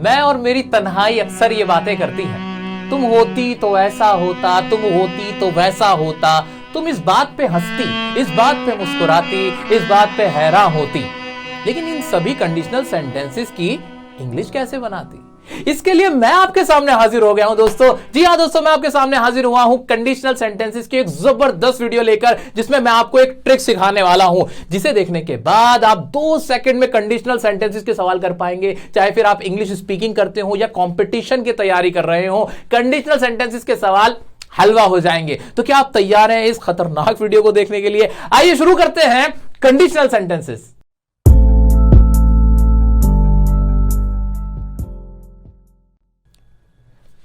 मैं और मेरी तन्हाई अक्सर ये बातें करती है। तुम होती तो ऐसा होता, तुम होती तो वैसा होता, तुम इस बात पे हंसती, इस बात पे मुस्कुराती, इस बात पे हैरान होती। लेकिन इन सभी कंडीशनल सेंटेंसेस की इंग्लिश कैसे बनाती? इसके लिए मैं आपके सामने हाजिर हो गया हूं दोस्तों। जी हां दोस्तों, मैं आपके सामने हाजिर हुआ हूं कंडीशनल सेंटेंसेस की एक जबरदस्त वीडियो लेकर, जिसमें मैं आपको एक ट्रिक सिखाने वाला हूं, जिसे देखने के बाद आप 2 सेकंड में कंडीशनल सेंटेंसेस के सवाल कर पाएंगे। चाहे फिर आप इंग्लिश स्पीकिंग करते हो या कंपटीशन की तैयारी कर रहे हो, कंडीशनल सेंटेंसेस के सवाल हलवा हो जाएंगे। तो क्या आप तैयार हैं इस खतरनाक वीडियो को देखने के लिए? आइए शुरू करते हैं कंडीशनल सेंटेंसेस।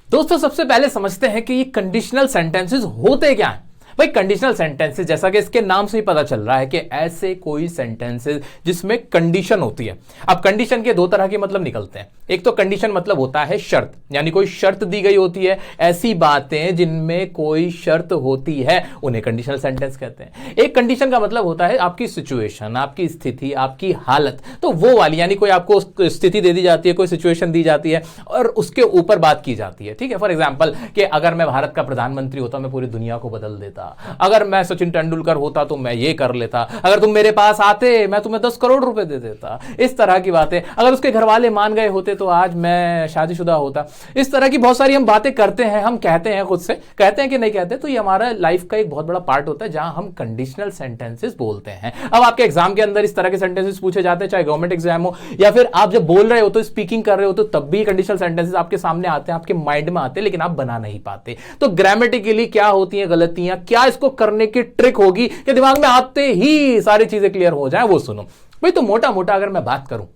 दोस्तों, सबसे पहले समझते हैं कि ये कंडीशनल सेंटेंसेस होते क्या हैं। भाई, कंडीशनल सेंटेंसेस जैसा कि इसके नाम से ही पता चल रहा है कि ऐसे कोई सेंटेंसेस जिसमें कंडीशन होती है। अब कंडीशन के 2 तरह के मतलब निकलते हैं। एक तो कंडीशन मतलब होता है शर्त, यानी कोई शर्त दी गई होती है। ऐसी बातें जिनमें कोई शर्त होती है उन्हें कंडीशनल सेंटेंस कहते हैं। एक कंडीशन का मतलब होता है आपकी सिचुएशन, आपकी स्थिति, आपकी हालत। तो वो वाली, यानी कोई आपको स्थिति दे दी जाती है, कोई सिचुएशन दी जाती है और उसके ऊपर बात की जाती है। ठीक है, फॉर एग्जाम्पल कि अगर मैं भारत का प्रधानमंत्री होता मैं पूरी दुनिया को बदल देता, अगर मैं सचिन तेंदुलकर होता तो मैं ये कर लेता, अगर तुम मेरे पास आते मैं तुम्हें 10 करोड़ रुपए दे देता। इस तरह की बातें। अगर उसके घर वाले मान गए होते तो आज मैं शादीशुदा होता। इस तरह की बहुत सारी हम बातें करते हैं, हम कहते हैं, खुद से कहते हैं कि नहीं कहते। तो ये हमारा लाइफ का एक बहुत बड़ा पार्ट होता है जहां हम कंडीशनल सेंटेंसेस बोलते हैं। अब आपके एग्जाम के अंदर इस तरह के सेंटेंसेस पूछे जाते हैं, चाहे गवर्नमेंट एग्जाम हो या फिर आप जब बोल रहे हो तो स्पीकिंग कर रहे हो, तो तब भी कंडीशनल सेंटेंसेस आपके सामने आते हैं, आपके माइंड में आते हैं, लेकिन आप बना नहीं पाते। तो ग्रामेटिकली क्या होती है गलतियां, क्या इसको करने की ट्रिक होगी कि दिमाग में आते ही सारी चीजें क्लियर हो जाए, वो सुनो भाई। तो मोटा मोटा अगर मैं बात करूं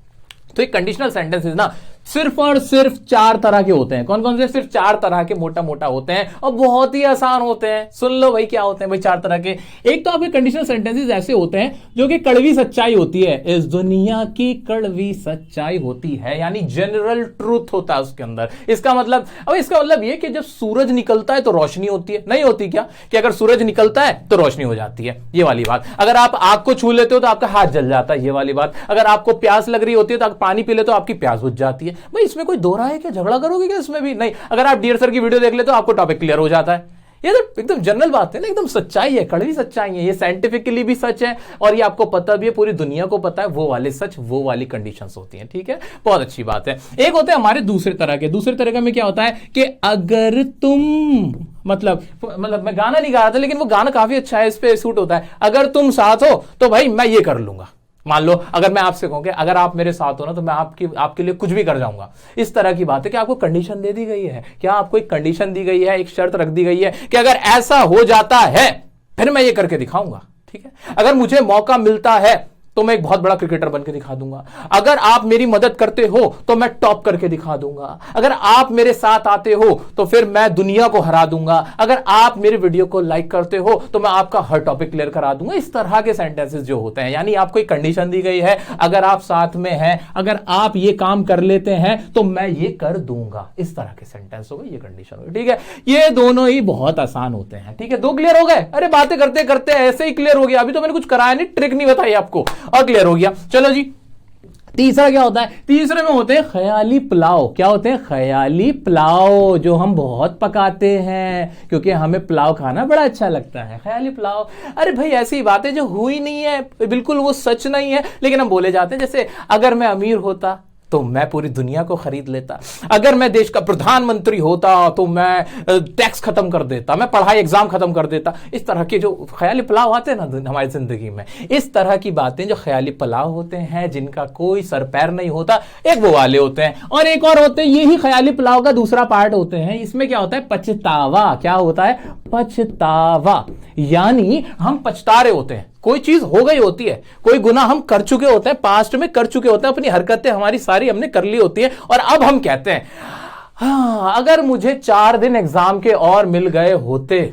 तो एक कंडीशनल सेंटेंसेस ना सिर्फ और सिर्फ 4 तरह के होते हैं। कौन कौन से? सिर्फ 4 तरह के मोटा मोटा होते हैं और बहुत ही आसान होते हैं। सुन लो भाई क्या होते हैं भाई 4 तरह के। एक तो आपके कंडीशनल सेंटेंसेस ऐसे होते हैं जो कि कड़वी सच्चाई होती है, इस दुनिया की कड़वी सच्चाई होती है, यानी जनरल ट्रूथ होता है उसके अंदर। इसका मतलब ये कि जब सूरज निकलता है तो रोशनी होती है, नहीं होती क्या? कि अगर सूरज निकलता है तो रोशनी हो जाती है, ये वाली बात। अगर आप आग को छू लेते हो तो आपका हाथ जल जाता है, ये वाली बात। अगर आपको प्यास लग रही होती है तो आप पानी पी लेते हो, आपकी प्यास बुझ जाती है। भाई इसमें कोई दो राय है क्या? झगड़ा करोगे क्या इसमें भी? नहीं। अगर आप डियर सर की वीडियो देख ले तो आपको टॉपिक क्लियर हो जाता है। ये तो एकदम जनरल बात है ना, एकदम सच्चाई है, कड़वी सच्चाई है। ये साइंटिफिकली भी सच है और ये आपको पता भी है, पूरी दुनिया को पता है। वो वाले सच, वो वाली कंडीशंस होती हैं। ठीक है, बहुत अच्छी बात है। एक होते हैं हमारे दूसरे तरह के में क्या होता है कि अगर तुम मतलब मैं गाना नहीं गा रहा था, लेकिन वो गाना काफी अच्छा है, इस पे सूट होता है। अगर तुम साथ हो तो भाई मैं ये कर लूंगा। मान लो अगर मैं आपसे कहूं कि अगर आप मेरे साथ हो ना तो मैं आपके लिए कुछ भी कर जाऊंगा। इस तरह की बात है कि आपको कंडीशन दे दी गई है। क्या आपको एक कंडीशन दी गई है, एक शर्त रख दी गई है कि अगर ऐसा हो जाता है फिर मैं ये करके दिखाऊंगा। ठीक है, अगर मुझे मौका मिलता है तो मैं एक बहुत बड़ा क्रिकेटर बनकर दिखा दूंगा। अगर आप मेरी मदद करते हो तो मैं टॉप करके दिखा दूंगा। अगर आप मेरे साथ आते हो तो फिर मैं दुनिया को हरा दूंगा। अगर आप मेरे वीडियो को लाइक करते हो तो मैं आपका हर टॉपिक क्लियर करा दूंगा। इस तरह के सेंटेंसेस जो होते हैं, यानी आपको एक कंडीशन दी गई है, अगर आप साथ में हैं, अगर आप ये काम कर लेते हैं तो मैं ये कर दूंगा। इस तरह के सेंटेंस हो गए, ये कंडीशन हो गई। ठीक है, ये दोनों ही बहुत आसान होते हैं। ठीक है, 2 क्लियर हो गए। अरे बातें करते करते ऐसे ही क्लियर हो गया। अभी तो मैंने कुछ कराया नहीं, ट्रिक नहीं बताई आपको और क्लियर हो गया। चलो जी, तीसरा क्या होता है? तीसरे में होते हैं ख्याली पुलाव। क्या होते हैं? ख्याली पुलाव, जो हम बहुत पकाते हैं क्योंकि हमें पुलाव खाना बड़ा अच्छा लगता है। ख्याली पुलाव, अरे भाई ऐसी बातें जो हुई नहीं है, बिल्कुल वो सच नहीं है, लेकिन हम बोले जाते हैं। जैसे अगर मैं अमीर होता तो मैं पूरी दुनिया को खरीद लेता, अगर मैं देश का प्रधानमंत्री होता तो मैं टैक्स खत्म कर देता, मैं पढ़ाई एग्जाम खत्म कर देता। इस तरह के जो ख्याली पुलाव आते हैं ना हमारी जिंदगी में, इस तरह की बातें जो ख्याली पुलाव होते हैं, जिनका कोई सर पैर नहीं होता, एक वो वाले होते हैं। और एक और होते हैं, यही ख्याली पुलाव का दूसरा पार्ट होते हैं। इसमें क्या होता है? पछतावा। क्या होता है? पछतावा, यानी हम पछता रहे होते हैं, कोई चीज हो गई होती है, कोई गुनाह हम कर चुके होते हैं, पास्ट में कर चुके होते हैं, अपनी हरकतें हमारी सारी हमने कर ली होती है और अब हम कहते हैं हाँ, अगर मुझे 4 दिन एग्जाम के और मिल गए होते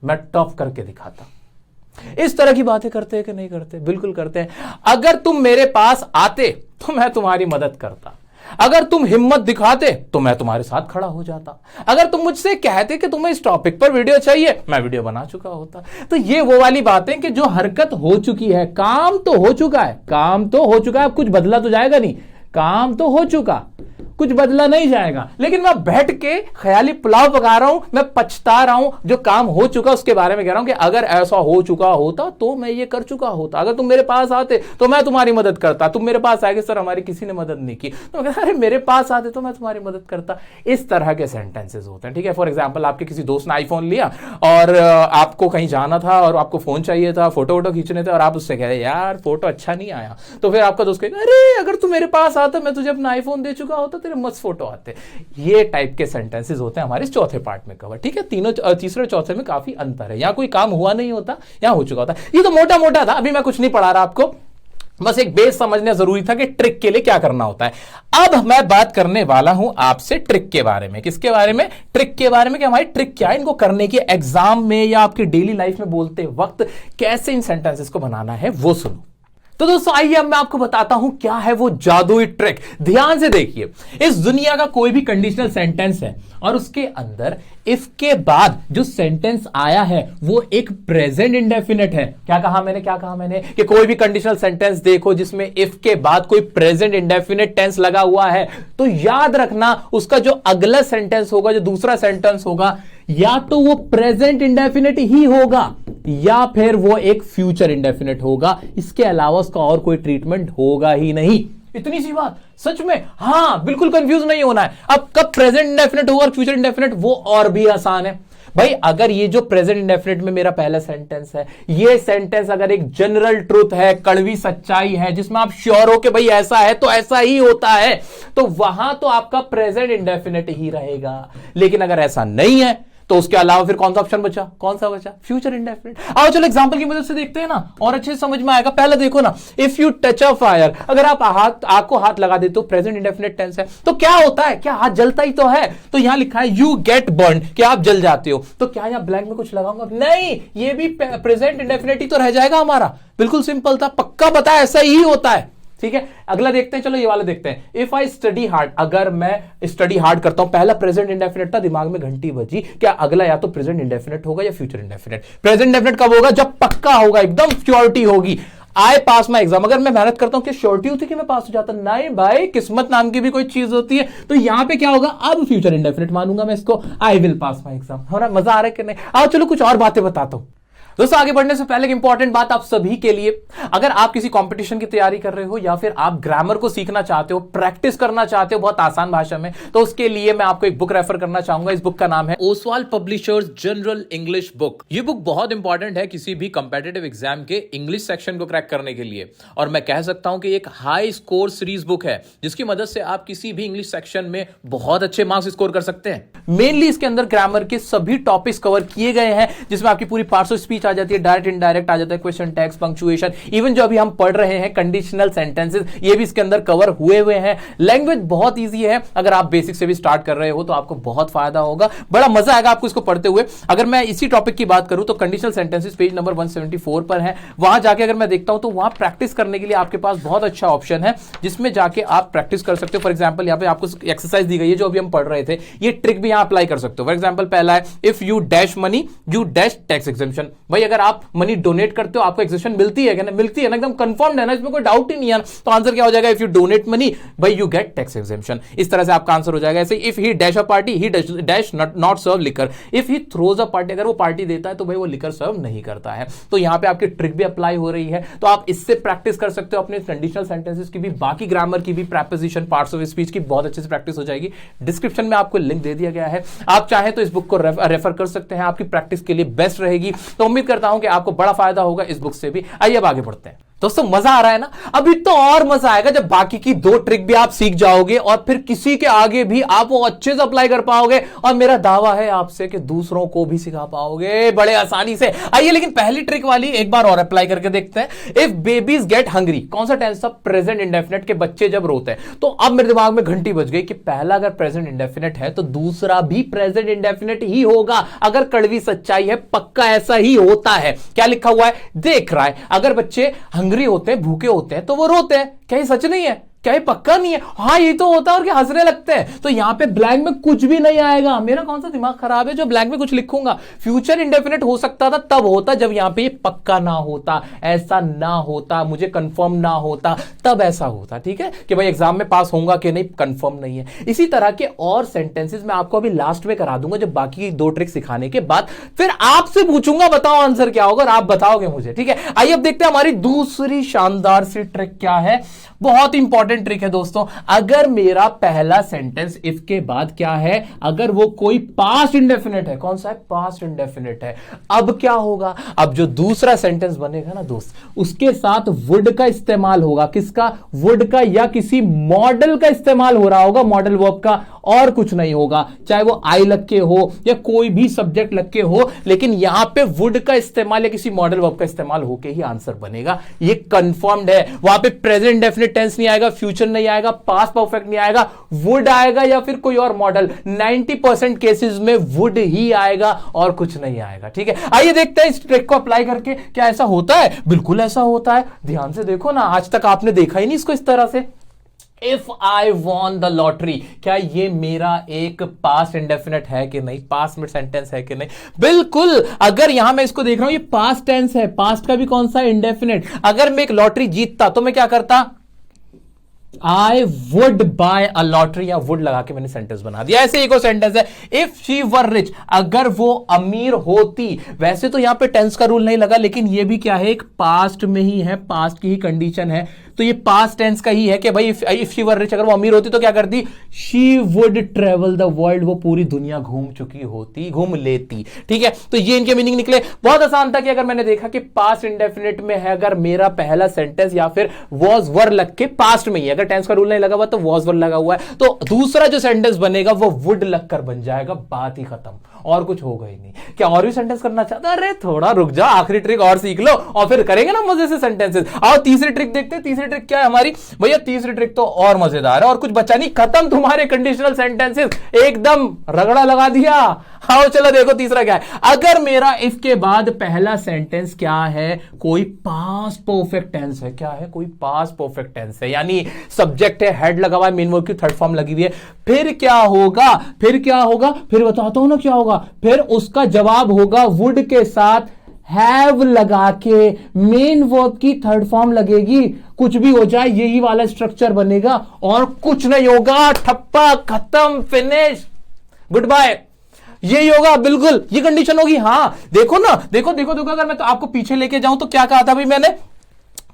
मैं टॉप करके दिखाता। इस तरह की बातें करते हैं कि नहीं करते? बिल्कुल करते हैं। अगर तुम मेरे पास आते तो मैं तुम्हारी मदद करता, अगर तुम हिम्मत दिखाते तो मैं तुम्हारे साथ खड़ा हो जाता, अगर तुम मुझसे कहते कि तुम्हें इस टॉपिक पर वीडियो चाहिए, मैं वीडियो बना चुका होता। तो ये वो वाली बातें कि जो हरकत हो चुकी है, काम तो हो चुका है, अब कुछ बदला तो जाएगा नहीं, काम तो हो चुका, कुछ बदला नहीं जाएगा, लेकिन मैं बैठ के ख्याली पुलाव पका रहा हूं, मैं पछता रहा हूं, जो काम हो चुका उसके बारे में कह रहा हूं कि अगर ऐसा हो चुका होता तो मैं ये कर चुका होता, अगर तुम मेरे पास आते तो मैं तुम्हारी मदद करता, तुम मेरे पास आए सर हमारी किसी ने मदद नहीं की, तो मैं अरे मेरे पास आते तो मैं तुम्हारी मदद करता। इस तरह के सेंटेंसेस होते हैं, ठीक है। फॉर एग्जाम्पल, आपके किसी दोस्त ने आईफोन लिया और आपको कहीं जाना था और आपको फोन चाहिए था, फोटो वोटो खींचने थे, और आप उससे कह रहे यार फोटो अच्छा नहीं आया, तो फिर आपका दोस्त कहेगा अरे अगर तू मेरे पास आता मैं तुझे अपना आईफोन दे चुका होता, तेरे मस्त फोटो आते। ये टाइप के सेंटेंसेस होते हैं हमारे चौथे पार्ट में कवर, ठीक है। तीसरे चौथे में काफी अंतर है, यहाँ कोई काम हुआ नहीं होता, यहाँ हो चुका होता। ये तो मोटा मोटा था, अभी मैं कुछ नहीं पढ़ा रहा आपको, बस एक बेस समझना जरूरी था कि ट्रिक के लिए क्या करना होता है। अब मैं बात करने वाला हूं आपसे ट्रिक के बारे में। किसके बारे में? ट्रिक के बारे में, कि हमारी ट्रिक क्या है, इनको करने की एग्जाम में या आपकी डेली लाइफ में बोलते वक्त कैसे इन सेंटेंसेस को बनाना है वो सुनो। तो दोस्तों आइए अब मैं आपको बताता हूं क्या है वो जादुई ट्रिक। ध्यान से देखिए, इस दुनिया का कोई भी कंडीशनल सेंटेंस है और उसके अंदर इफ के बाद जो सेंटेंस आया है वो एक प्रेजेंट इंडेफिनिट है। क्या कहा मैंने कि कोई भी कंडीशनल सेंटेंस देखो जिसमें इफ के बाद कोई प्रेजेंट इंडेफिनिट टेंस लगा हुआ है, तो याद रखना उसका जो अगला सेंटेंस होगा, जो दूसरा सेंटेंस होगा, या तो वो प्रेजेंट इंडेफिनिट ही होगा या फिर वो एक फ्यूचर इंडेफिनिट होगा। इसके अलावा उसका और कोई ट्रीटमेंट होगा ही नहीं। इतनी सी बात, सच में, हाँ बिल्कुल कंफ्यूज नहीं होना है। अब कब प्रेजेंट इंडेफिनिट होगा और फ्यूचर इंडेफिनिट, वो और भी आसान है भाई। अगर ये जो प्रेजेंट इंडेफिनिट में मेरा पहला सेंटेंस है, ये सेंटेंस अगर एक जनरल ट्रूथ है, कड़वी सच्चाई है, जिसमें आप श्योर हो कि भाई ऐसा है तो ऐसा ही होता है, तो वहां तो आपका प्रेजेंट इंडेफिनिट ही रहेगा। लेकिन अगर ऐसा नहीं है तो उसके अलावा फिर कौन सा ऑप्शन बचा? कौन सा बचा? Future indefinite. आओ चलो एग्जांपल की मदद से देखते हैं ना, और अच्छे से समझ में आएगा। पहले देखो ना, if you touch a fire, अगर आप आग को हाथ लगा देते हो, प्रेजेंट इंडेफिनिट टेंस है, तो क्या होता है? क्या हाथ जलता ही तो है। तो यहां लिखा है यू गेट बर्न, कि आप जल जाते हो। तो क्या यहां ब्लैंक में कुछ लगाऊंगा? नहीं, ये भी प्रेजेंट इंडेफिनिट ही तो रह जाएगा हमारा। बिल्कुल सिंपल था, पक्का पता है, ऐसा ही होता है, ठीक है। अगला देखते हैं, चलो ये वाला देखते हैं। इफ आई स्टडी हार्ड, अगर मैं स्टडी हार्ड करता हूं, पहला प्रेजेंट इंडेफिनिट था, दिमाग में घंटी बजी, क्या अगला या तो प्रेजेंट इंडेफिनिट होगा या फ्यूचर इंडेफिनिट? प्रेजेंट इंडेफिनिट कब होगा? जब पक्का होगा, एकदम श्योरिटी होगी। आई पास माई एग्जाम, अगर मैं मेहनत करता हूं, क्या श्योरिटी होती कि मैं पास हो जाता? नहीं भाई, किस्मत नाम की भी कोई चीज होती है। तो यहां पे क्या होगा? अब फ्यूचर इंडेफिनिट मानूंगा मैं इसको, I will pass my exam. हो रहा, मजा आ रहा है कि नहीं? आओ चलो कुछ और बातें बताता हूं। दोस्तों आगे बढ़ने से पहले एक इंपॉर्टेंट बात आप सभी के लिए, अगर आप किसी कंपटीशन की तैयारी कर रहे हो या फिर आप ग्रामर को सीखना चाहते हो, प्रैक्टिस करना चाहते हो बहुत आसान भाषा में, तो उसके लिए मैं आपको एक बुक रेफर करना चाहूंगा। इस बुक का नाम है Oswal publishers general English book. ये बुक बहुत इंपॉर्टेंट है किसी भी कंपेटिटिव एग्जाम के इंग्लिश सेक्शन को क्रैक करने के लिए, और मैं कह सकता हूं कि एक हाई स्कोर सीरीज बुक है जिसकी मदद से आप किसी भी इंग्लिश सेक्शन में बहुत अच्छे मार्क्स स्कोर कर सकते हैं। मेनली इसके अंदर ग्रामर के सभी टॉपिक्स कवर किए गए हैं, जिसमें आपकी पूरी पार्ट्स ऑफ स्पीच आ जाती है, डायरेक्ट इनडायरेक्ट आ जाता है, क्वेश्चन टैग्स, पंक्चुएशन, इवन जो अभी हम पढ़ रहे हैं कंडीशनल सेंटेंसेस, ये भी इसके अंदर कवर हुए हुए हैं। लैंग्वेज बहुत इजी है, अगर आप बेसिक से भी स्टार्ट कर रहे हो तो आपको बहुत फायदा होगा, बड़ा मजा आएगा आपको इसको पढ़ते हुए। अगर मैं इसी टॉपिक की बात करूं तो कंडीशनल सेंटेंसेस पेज नंबर 174 पर है। वहां जाके अगर मैं देखता हूं तो वहां प्रैक्टिस करने के लिए आपके पास बहुत अच्छा ऑप्शन है, जिसमें जाके आप प्रैक्टिस कर सकते हो। फॉर एग्जांपल यहां पे आपको एक्सरसाइज दी गई है जो अभी हम पढ़ रहे थे, ये ट्रिक भी यहां अप्लाई कर सकते हो। फॉर एग्जांपल पहला है if you dash money you dash tax exemption. भाई अगर आप मनी डोनेट करते हो आपको एग्जेम्पशन मिलती है, मिलती है ना, एकदम कंफर्म्ड है ना, इसमें कोई डाउट ही नहीं है। तो आंसर क्या हो जाएगा? इफ यू डोनेट मनी भाई यू गेट टैक्स एग्जेम्पशन। इस तरह से आपका आंसर हो जाएगा। ऐसे if he dash a party he dash not serve liquor. If he throws a party, अगर वो पार्टी देता है तो भाई वो लिकर सर्व नहीं करता है। तो यहां पे आपकी ट्रिक भी अप्लाई हो रही है, तो आप इससे प्रैक्टिस कर सकते हो। अपने कंडीशनल सेंटेंसेस की भी, बाकी ग्रामर की भी, प्रीपोजिशन, पार्ट्स ऑफ स्पीच की बहुत अच्छे से प्रैक्टिस हो जाएगी। डिस्क्रिप्शन में आपको लिंक दे दिया गया है, आप चाहें तो इस बुक को रेफर कर सकते हैं, आपकी प्रैक्टिस के लिए बेस्ट रहेगी। तो उम्मीद करता हूं कि आपको बड़ा फायदा होगा इस बुक से भी। आइए अब आगे बढ़ते हैं। दोस्तों मजा आ रहा है ना? अभी तो और मजा आएगा जब बाकी की दो ट्रिक भी आप सीख जाओगे और फिर किसी के आगे भी आप वो अच्छे से अप्लाई कर पाओगे, और मेरा दावा है आपसे कि दूसरों को भी सिखा पाओगे बड़े आसानी से। आइए लेकिन पहली ट्रिक वाली एक बार और अप्लाई करके देखते हैं। इफ बेबीज गेट हंग्री, कौन सा टेंस था? प्रेजेंट इंडेफिनिट, के बच्चे जब रोते हैं। तो अब मेरे दिमाग में घंटी बज गई कि पहला अगर प्रेजेंट इंडेफिनिट है तो दूसरा भी प्रेजेंट इंडेफिनिट ही होगा। अगर कड़वी सच्चाई है, पक्का ऐसा ही होता है। क्या लिखा हुआ है? देख रहा है, अगर बच्चे हंग्री होते हैं, भूखे होते हैं, तो वो रोते हैं। क्या ये सच नहीं है? क्या ये पक्का नहीं है? हाँ ये तो होता है, और क्या हंसने लगते हैं। तो यहां पे ब्लैंक में कुछ भी नहीं आएगा। मेरा कौन सा दिमाग खराब है जो ब्लैंक में कुछ लिखूंगा? फ्यूचर इंडेफिनिट हो सकता था तब होता जब यहां पे ये पक्का ना होता, ऐसा ना होता, मुझे कंफर्म ना होता, तब ऐसा होता। ठीक है कि भाई एग्जाम में पास होऊंगा कि नहीं, कंफर्म नहीं है। इसी तरह के और सेंटेंसेस मैं आपको अभी लास्ट में करा दूंगा, जब बाकी 2 ट्रिक सिखाने के बाद फिर आपसे पूछूंगा बताओ आंसर क्या होगा, और आप बताओगे मुझे। ठीक है, आइए अब देखते हैं हमारी दूसरी शानदार सी ट्रिक क्या है। बहुत इंपॉर्टेंट ट्रिक है दोस्तों। अगर मेरा पहला सेंटेंस इफ के बाद क्या है, अगर वो कोई पास्ट इंडेफिनिट है, कौन सा है? पास्ट इंडेफिनिट है। अब क्या होगा? अब जो दूसरा सेंटेंस बनेगा ना दोस्त, उसके साथ वुड का इस्तेमाल होगा। किसका? वुड का, या किसी मॉडल का इस्तेमाल हो रहा होगा, मॉडल वर्ब का, और कुछ नहीं होगा। चाहे वो आई लग के हो या कोई भी सब्जेक्ट लग के हो, लेकिन यहां पे वुड का इस्तेमाल या किसी मॉडल वर्ब का इस्तेमाल होके ही आंसर बनेगा। ये कंफर्म्ड है। वहां पे प्रेजेंट इंडेफिनिट टेंस नहीं आएगा, फ्यूचर नहीं आएगा, पास्ट परफेक्ट नहीं आएगा, वुड आएगा या फिर कोई और मॉडल। 90% केसेस में वुड ही आएगा और कुछ नहीं आएगा। ठीक है, आइए देखते हैं इस ट्रिक को अप्लाई करके क्या ऐसा होता है। बिल्कुल ऐसा होता है। ध्यान से देखो ना, आज तक आपने देखा ही नहीं इसको इस तरह से। If I won the lottery, क्या ये मेरा एक पास्ट इंडेफिनिट है कि नहीं, पास्ट में सेंटेंस है कि नहीं? बिल्कुल। अगर यहां मैं इसको देख रहा हूं, ये पास्ट टेंस है, पास्ट का भी कौन सा? इंडेफिनिट। अगर मैं एक लॉटरी जीतता तो मैं क्या करता? I would buy a lottery, या वुड लगा के मैंने सेंटेंस बना दिया। ऐसे एक और सेंटेंस है, इफ शी वर रिच, अगर वो अमीर होती। वैसे तो यहां पे टेंस का रूल नहीं लगा, लेकिन ये भी क्या है? एक पास्ट में ही है, पास्ट की ही कंडीशन है। तो ये पास्ट टेंस का ही है कि भाई इफ शी वर रिच, अगर वो अमीर होती तो क्या करती? She would travel the world, वो पूरी दुनिया घूम चुकी होती, घूम लेती। ठीक है, तो ये इनके मीनिंग निकले। बहुत आसान था कि अगर मैंने देखा कि पास्ट इंडेफिनिट में है, अगर मेरा पहला सेंटेंस या फिर वॉज वर लग के पास्ट में ही, अगर टेंस का रूल नहीं लगा हुआ तो वॉज वर लगा हुआ है, तो दूसरा जो सेंटेंस बनेगा वो वुड लगकर बन जाएगा। बात ही खत्म, और कुछ होगा ही नहीं। क्या और भी सेंटेंस करना चाहता? अरे थोड़ा रुक जाओ, आखिरी ट्रिक और सीख लो और फिर करेंगे ना मजे से सेंटेंसेस। आओ तीसरी ट्रिक देखते हैं। तीसरी ट्रिक क्या है हमारी? भैया तीसरी ट्रिक तो और मजेदार है, और कुछ बचा नहीं, खत्म तुम्हारे कंडीशनल सेंटेंसेस, एकदम रगड़ा लगा दिया। आओ चलो देखो तीसरा क्या है। अगर मेरा इफ के बाद पहला सेंटेंस क्या है? कोई पास्ट परफेक्ट टेंस है। क्या है? कोई पास्ट परफेक्ट टेंस है, यानी सब्जेक्ट है, हेड लगा हुआ है, मेन वर्ब की थर्ड फॉर्म लगी हुई है। फिर क्या होगा? फिर क्या होगा? फिर बताता हूं ना क्या होगा। फिर उसका जवाब होगा वुड के साथ हैव लगा के, मेन वर्ब की थर्ड फॉर्म लगेगी। कुछ भी हो जाए यही वाला स्ट्रक्चर बनेगा और कुछ नहीं होगा। ठप्पा, खत्म, फिनिश, गुड बाय। यही होगा, बिल्कुल ये कंडीशन होगी। हां देखो ना, देखो देखो देखो, अगर मैं तो आपको पीछे लेके जाऊं तो क्या कहा था भाई मैंने?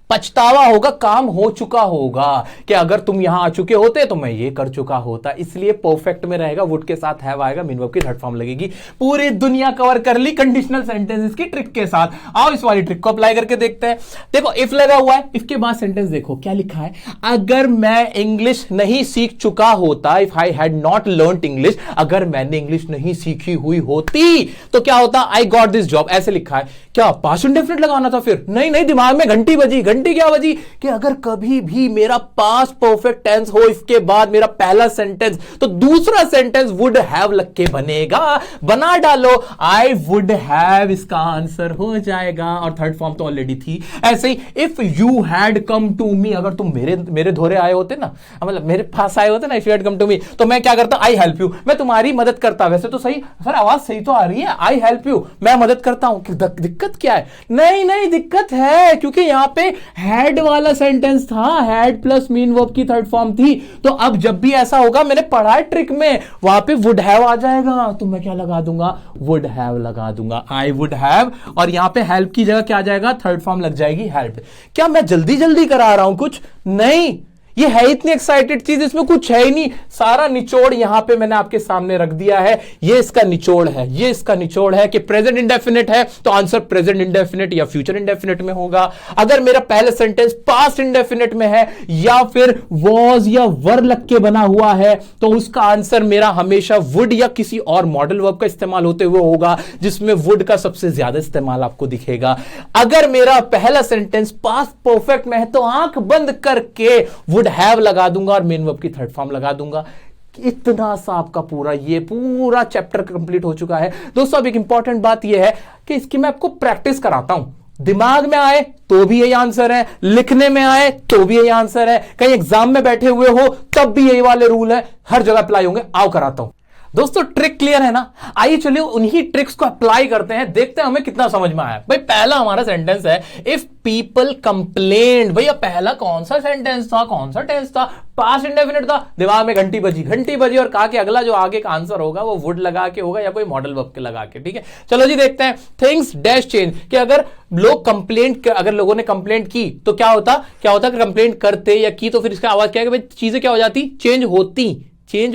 पछतावा होगा, काम हो चुका होगा कि अगर तुम यहां आ चुके होते तो मैं ये कर चुका होता। इसलिए परफेक्ट में रहेगा, वुड के साथ हैव आएगा, मेन वर्ब की थर्ड फॉर्म लगेगी। पूरी दुनिया कवर कर ली कंडीशनल सेंटेंसेस की ट्रिक के साथ। आओ इस वाली ट्रिक को अप्लाई करके देखते हैं। देखो इफ लगा हुआ है, इफ के बाद सेंटेंस देखो क्या लिखा है। अगर मैं इंग्लिश नहीं सीख चुका होता, if I had not learned English, अगर मैंने इंग्लिश नहीं सीखी हुई होती तो क्या होता? I got this job. ऐसे लिखा है। क्या पास्ट इंडेफिनिट लगाना था? फिर नहीं नहीं, दिमाग में घंटी बजी। घंटी क्या बजी? कि अगर कभी भी मेरा पास्ट परफेक्ट टेंस हो इसके बाद मेरा पहला सेंटेंस, तो दूसरा सेंटेंस वुड हैव लग के बनेगा। बना डालो, आई वुड हैव, इसका आंसर हो जाएगा। और थर्ड फॉर्म तो ऑलरेडी थी। ऐसे ही if you had come to me, अगर तुम मेरे धोरे आए होते ना, मतलब मेरे पास आए होते ना, if you had come to me, तो मैं क्या करता? आई हेल्प यू, मैं तुम्हारी मदद करता। वैसे तो सही सर, आवाज सही तो आ रही है, आई हेल्प यू, मैं मदद करता हूं। दिक्कत क्या है? नहीं नहीं दिक्कत है, क्योंकि यहां पे हैड वाला सेंटेंस था, हैड प्लस मेन वर्ब की थर्ड फॉर्म थी। तो अब जब भी ऐसा होगा, मैंने पढ़ा है ट्रिक में, वहां पे वुड हैव आ जाएगा, तो मैं क्या लगा दूंगा? वुड हैव लगा दूंगा। आई वुड हैव, और यहां पे हेल्प की जगह क्या आ जाएगा? थर्ड फॉर्म लग जाएगी, हेल्प। क्या मैं जल्दी जल्दी करा रहा हूं कुछ? नहीं, ये है इतनी एक्साइटेड चीज, इसमें कुछ है ही नहीं। सारा निचोड़ यहां पे मैंने आपके सामने रख दिया है। ये इसका निचोड़ है, ये इसका निचोड़ है कि प्रेजेंट इंडेफिनिट है तो आंसर प्रेजेंट इंडेफिनिट या फ्यूचर इंडेफिनिट में होगा। अगर मेरा पहला सेंटेंस पास्ट इंडेफिनिट में है या फिर वॉज या वर लग के बना हुआ है, तो उसका आंसर मेरा हमेशा वुड या किसी और मॉडल वर्ब का इस्तेमाल होते हुए होगा, जिसमें वुड का सबसे ज्यादा इस्तेमाल आपको दिखेगा। अगर मेरा पहला सेंटेंस पास्ट परफेक्ट में है तो आंख बंद करके वुड हैव लगा दूंगा और मेन वर्ब की थर्ड फॉर्म लगा दूंगा। इतना सा आपका पूरा चैप्टर कंप्लीट हो चुका है दोस्तों। अब एक इंपॉर्टेंट बात यह है कि इसकी मैं आपको प्रैक्टिस कराता हूं दिमाग में आए तो भी यही आंसर है, लिखने में आए तो भी यही आंसर है, कहीं एग्जाम में बैठे हुए हो तब भी यही वाले रूल है, हर जगह अप्लाई होंगे। आओ कराता हूं दोस्तों, ट्रिक क्लियर है ना? आइए चलिए उन्हीं ट्रिक्स को अप्लाई करते हैं, देखते हैं हमें कितना समझ में आया। भाई पहला हमारा सेंटेंस है इफ पीपल कंप्लेंट। भैया पहला कौन सा सेंटेंस था, कौन सा टेंस था? पास्ट इंडेफिनिट था। दिमाग में घंटी बजी और कहा कि अगला जो आगे का आंसर होगा वो वुड लगा के होगा या कोई मॉडल वर्ब के लगा के। ठीक है, चलो जी देखते हैं। थिंग्स डैश चेंज, कि अगर लोग कंप्लेंट, अगर लोगों ने कंप्लेंट की तो क्या होता कि कंप्लेंट करते या की तो फिर इसका आवाज क्या है कि भाई चीजें क्या हो जाती, चेंज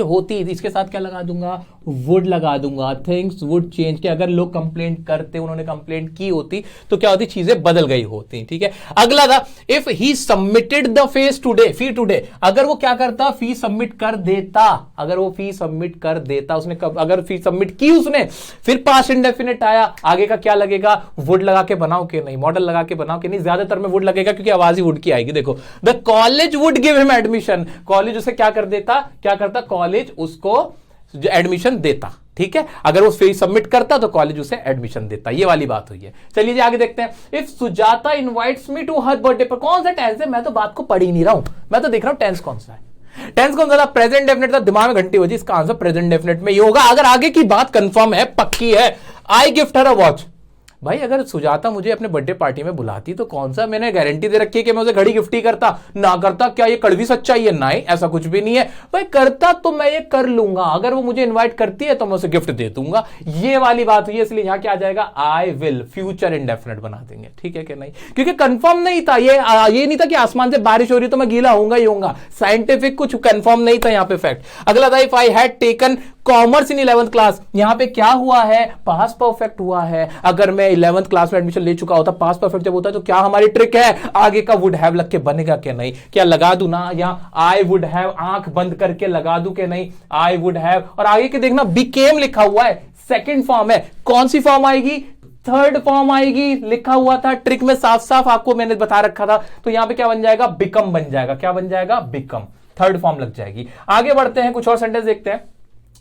होती। इसके साथ क्या लगा दूंगा, वुड लगा दूंगा। थिंग्स वुड चेंज, कि अगर लोग कंप्लेंट करते, उन्होंने कंप्लेंट की होती तो क्या होती, चीजें बदल गई होती। ठीक है, अगला था if he submitted the fee today, अगर वो क्या करता, फी सबमिट कर देता, अगर वो फी सबमिट कर देता, उसने अगर फी सबमिट की उसने, फिर पास्ट इंडेफिनिट आया, आगे का क्या लगेगा, वुड लगा के बनाओ कि नहीं, मॉडल लगा के बनाओ कि नहीं, ज्यादातर में वुड लगेगा क्योंकि आवाज ही वुड की आएगी। देखो, the college would give him admission, college उसे क्या करता, कॉलेज उसको एडमिशन देता। ठीक है, अगर वो फी सबमिट करता तो कॉलेज उसे एडमिशन देता। ये वाली बात हुई है। चलिए जी आगे देखते हैं। If Sujata invites me to her birthday पर, कौन सा टेंस है? मैं तो बात को पढ़ ही नहीं रहा हूं, मैं तो देख रहा हूं टेंस कौन सा है। टेंस कौन सा था? प्रेजेंट डेफिनेट था। दिमाग में घंटी बजी, इसका आंसर प्रेजेंट डेफिनेट में ये होगा। अगर आगे की बात कंफर्म है, पक्की है, आई गिफ्ट हर अ वॉच। भाई अगर सुजाता मुझे अपने बर्थडे पार्टी में बुलाती तो कौन सा मैंने गारंटी दे रखी है कि मैं उसे घड़ी गिफ्ट ही करता ना करता? क्या ये कड़वी सच्चाई है? नहीं, ऐसा कुछ भी नहीं है भाई। करता तो मैं ये कर लूंगा, अगर वो मुझे इनवाइट करती है तो मैं उसे गिफ्ट दे दूंगा। ये वाली बात हुई है, इसलिए यहां क्या आ जाएगा, आई विल, फ्यूचर इंडेफिनिट बना देंगे। ठीक है कि नहीं, क्योंकि कंफर्म नहीं था ये नहीं था कि आसमान से बारिश हो रही तो मैं गीला होऊंगा ही होऊंगा। साइंटिफिक कुछ कंफर्म नहीं था यहां पे फैक्ट। अगला था if I had taken commerce in 11th class, यहां पे क्या हुआ है, पास्ट परफेक्ट हुआ है। अगर मैं 11th क्लास में एडमिशन ले चुका होता, पास्ट परफेक्ट जब होता है तो क्या हमारी ट्रिक है, आगे का वुड हैव लग के बनेगा कि नहीं? क्या लगा दूं ना, यहां आई वुड हैव आंख बंद करके लगा दूं कि नहीं, आई वुड हैव, और आगे के देखना बिकेम लिखा हुआ है, सेकंड फॉर्म है। कौन सी फॉर्म आएगी, थर्ड फॉर्म आएगी, लिखा हुआ था ट्रिक में साफ साफ आपको मैंने बता रखा था। तो यहां पे क्या बन जाएगा, बिकम बन जाएगा। क्या बन जाएगा, बिकम, थर्ड फॉर्म लग जाएगी। आगे बढ़ते हैं, कुछ और सेंटेंस देखते हैं।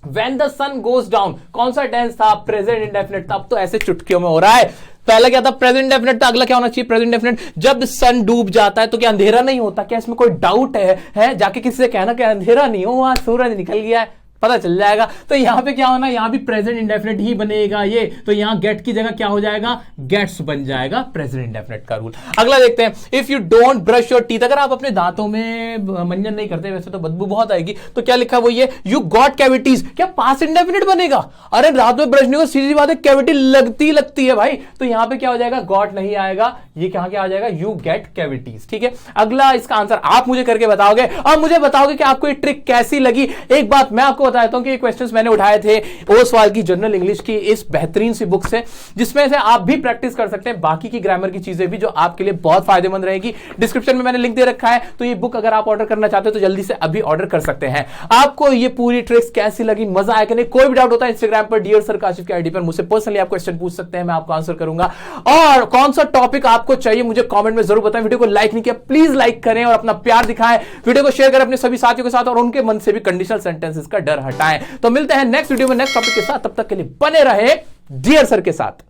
When the sun goes down, कौन सा टेंस था, प्रेजेंट इंडेफिनिट था। अब तो ऐसे चुटकियों में हो रहा है। पहला क्या था, प्रेजेंट इंडेफिनिट था, अगला क्या होना चाहिए, प्रेजेंट इंडेफिनिट। जब सन डूब जाता है तो क्या अंधेरा नहीं होता? क्या इसमें कोई डाउट है? जाके किसी से कहना कि अंधेरा नहीं हो, वहां सूरज निकल गया है, पता चल जाएगा। तो यहां पे क्या होना, यहां भी प्रेजेंट इंडेफिनिट ही बनेगा ये, तो यहां गेट की जगह क्या हो जाएगा, गेट्स बन जाएगा, प्रेजेंट इंडेफिनिट का रूल। अगला देखते हैं, if you don't brush your teeth, अगर आप अपने दांतों में मंजन नहीं करते, वैसे तो बदबू बहुत आएगी, तो क्या लिखा वो ये, यू गॉट कैविटीज, क्या पास्ट इंडेफिनिट बनेगा? अरे रात में ब्रश नहीं हो, सीधी बात है, कैविटी लगती है भाई। तो यहां पे क्या हो जाएगा, गॉट नहीं आएगा, ये कहां क्या आ जाएगा, यू गेट कैविटीज। ठीक है, अगला इसका आंसर आप मुझे करके बताओगे और मुझे बताओगे कि आपको ये ट्रिक कैसी लगी। एक बात मैं आपको बताता हूं कि ये क्वेश्चंस मैंने उठाए थे ओसवाल की जनरल इंग्लिश की इस बेहतरीन सी बुक से, जिसमें से आप भी प्रैक्टिस कर सकते हैं बाकी की ग्रामर की चीजें भी, जो आपके लिए बहुत फायदेमंद रहेगी। डिस्क्रिप्शन में मैंने लिंक दे रखा है, तो ये बुक अगर आप ऑर्डर करना चाहते हो तो जल्दी से अभी ऑर्डर कर सकते हैं। आपको ये पूरी ट्रिक्स कैसी लगी, मजा आया कि नहीं? कोई भी डाउट होता है इंस्टाग्राम पर डियर सर काशिफ की आईडी पर मुझसे पर्सनली आप क्वेश्चन पूछ सकते हैं, मैं आपको आंसर करूंगा। और कौन सा टॉपिक आपको चाहिए मुझे कमेंट में जरूर बताएं। वीडियो को लाइक नहीं किया प्लीज लाइक करें और अपना प्यार दिखाएं। वीडियो को शेयर करें अपने सभी साथियों के साथ और उनके मन से भी कंडीशनल सेंटेंसेस का डर हटाएं। तो मिलते हैं नेक्स्ट वीडियो में नेक्स्ट टॉपिक के साथ, तब तक के लिए बने रहे डियर सर के साथ।